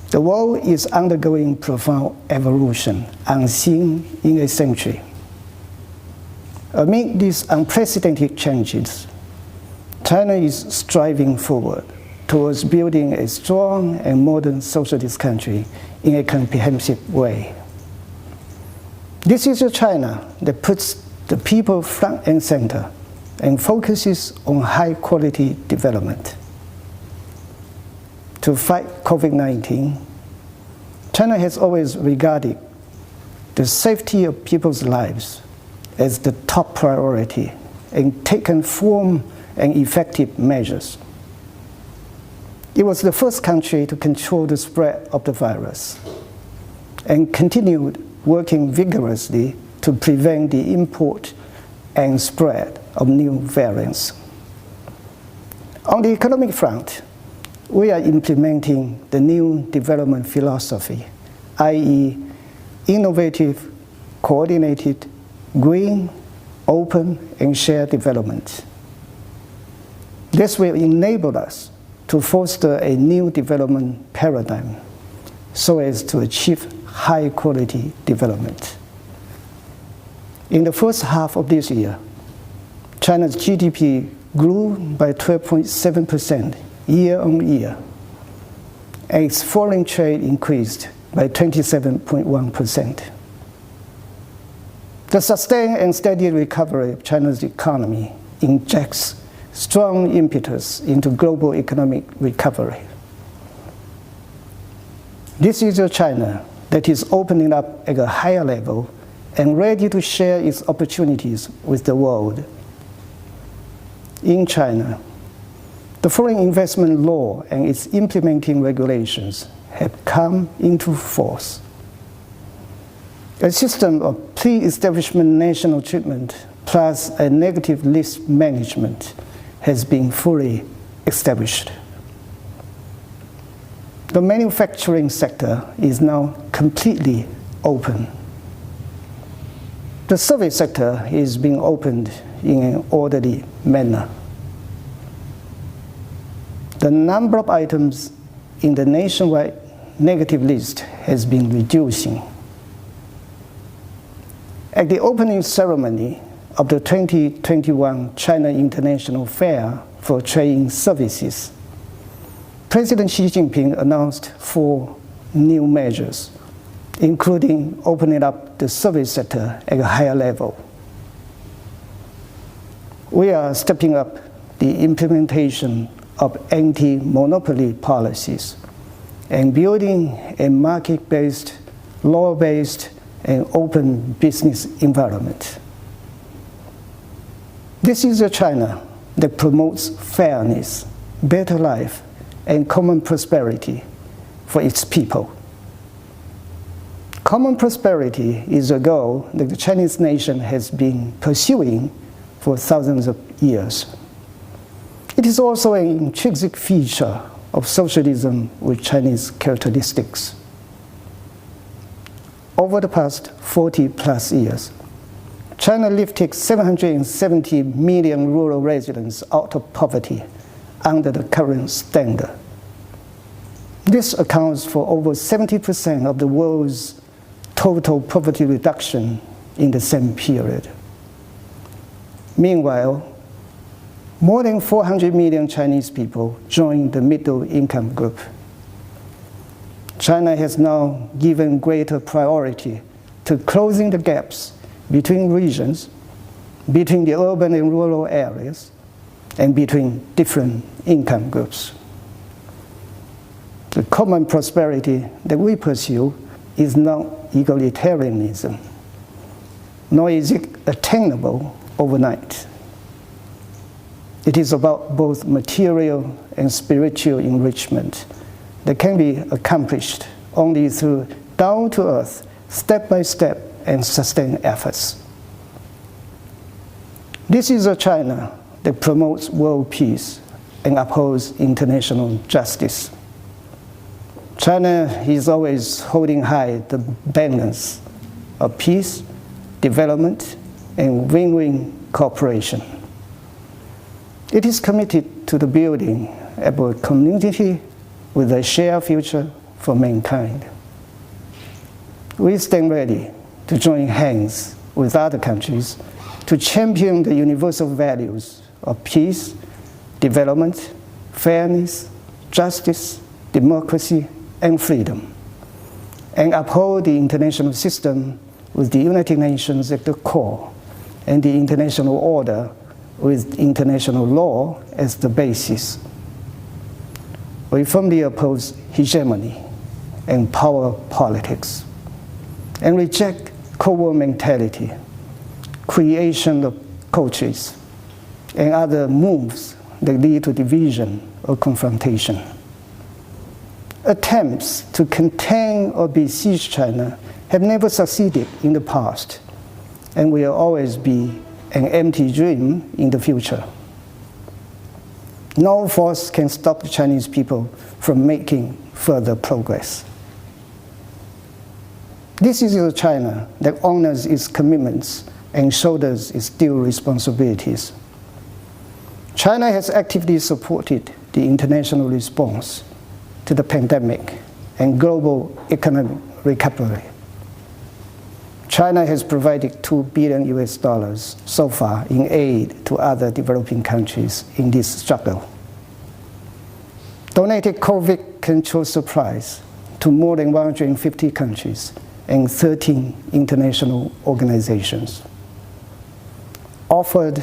The world is undergoing profound evolution, unseen in a century. Amid these unprecedented changes, China is striving forward towards building a strong and modern socialist country in a comprehensive way. This is a China that puts the people front and center and focuses on high-quality development. To fight COVID-19, China has always regarded the safety of people's lives as the top priority and taken firm and effective measures. It was the first country to control the spread of the virus and continued working vigorously to prevent the import and spread of new variants. On the economic front, we are implementing the new development philosophy, i.e., innovative, coordinated, green, open, and shared development. This will enable us to foster a new development paradigm so as to achieve high-quality development. In the first half of this year, China's GDP grew by 12.7% year-on-year, and its foreign trade increased by 27.1%. The sustained and steady recovery of China's economy injects strong impetus into global economic recovery. This is a China that is opening up at a higher level and ready to share its opportunities with the world. In China, the foreign investment law and its implementing regulations have come into force. A system of pre-establishment national treatment plus a negative list management has been fully established. The manufacturing sector is now completely open. The service sector is being opened in an orderly manner. The number of items in the nationwide negative list has been reducing. At the opening ceremony of the 2021 China International Fair for Trade Services, President Xi Jinping announced 4 new measures, including opening up the service sector at a higher level. We are stepping up the implementation of anti-monopoly policies and building a market-based, law-based, and open business environment. This is a China that promotes fairness, better life, and common prosperity for its people. Common prosperity is a goal that the Chinese nation has been pursuing for thousands of years. It is also an intrinsic feature of socialism with Chinese characteristics. Over the past 40-plus years, China lifted 770 million rural residents out of poverty under the current standard. This accounts for over 70% of the world's total poverty reduction in the same period. Meanwhile, more than 400 million Chinese people joined the middle income group. China has now given greater priority to closing the gaps between regions, between the urban and rural areas, and between different income groups. The common prosperity that we pursue is not egalitarianism, nor is it attainable overnight. It is about both material and spiritual enrichment that can be accomplished only through down-to-earth, step-by-step, and sustained efforts. This is a China that promotes world peace and upholds international justice. China is always holding high the balance of peace, development, and win-win cooperation. It is committed to the building of a community with a shared future for mankind. We stand ready to join hands with other countries to champion the universal values of peace, development, fairness, justice, democracy, and freedom, and uphold the international system with the United Nations at the core and the international order with international law as the basis. We firmly oppose hegemony and power politics and reject Cold War mentality, creation of cultures, and other moves that lead to division or confrontation. Attempts to contain or besiege China have never succeeded in the past and will always be an empty dream in the future. No force can stop the Chinese people from making further progress. This is a China that honors its commitments and shoulders its due responsibilities. China has actively supported the international response to the pandemic and global economic recovery. China has provided $2 billion so far in aid to other developing countries in this struggle. Donated COVID control supplies to more than 150 countries and 13 international organizations. Offered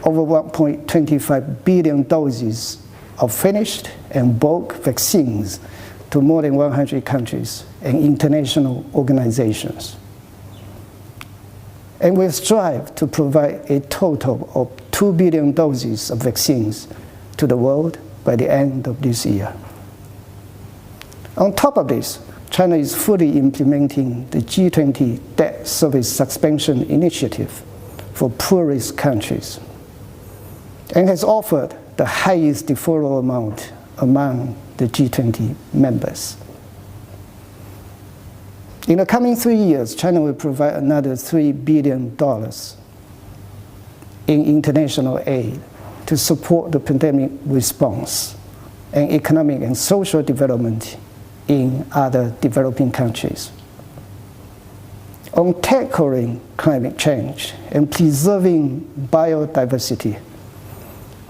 over 1.25 billion doses of finished and bulk vaccines to more than 100 countries and international organizations. And we strive to provide a total of 2 billion doses of vaccines to the world by the end of this year. On top of this, China is fully implementing the G20 debt service suspension initiative for poorest countries and has offered the highest deferral amount among the G20 members. In the coming 3 years, China will provide another $3 billion in international aid to support the pandemic response and economic and social development in other developing countries. On tackling climate change and preserving biodiversity,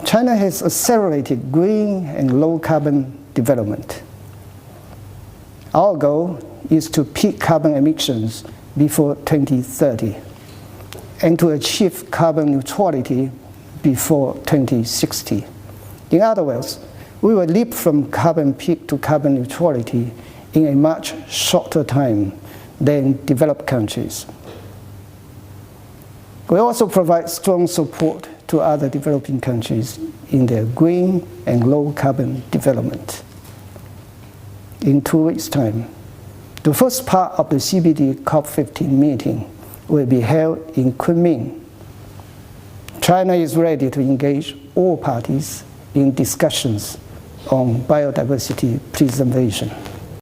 China has accelerated green and low-carbon development. Our goal is to peak carbon emissions before 2030 and to achieve carbon neutrality before 2060. In other words, we will leap from carbon peak to carbon neutrality in a much shorter time than developed countries. We also provide strong support to other developing countries in their green and low carbon development. In 2 weeks' time, the first part of the CBD COP15 meeting will be held in Kunming. China is ready to engage all parties in discussions on biodiversity preservation.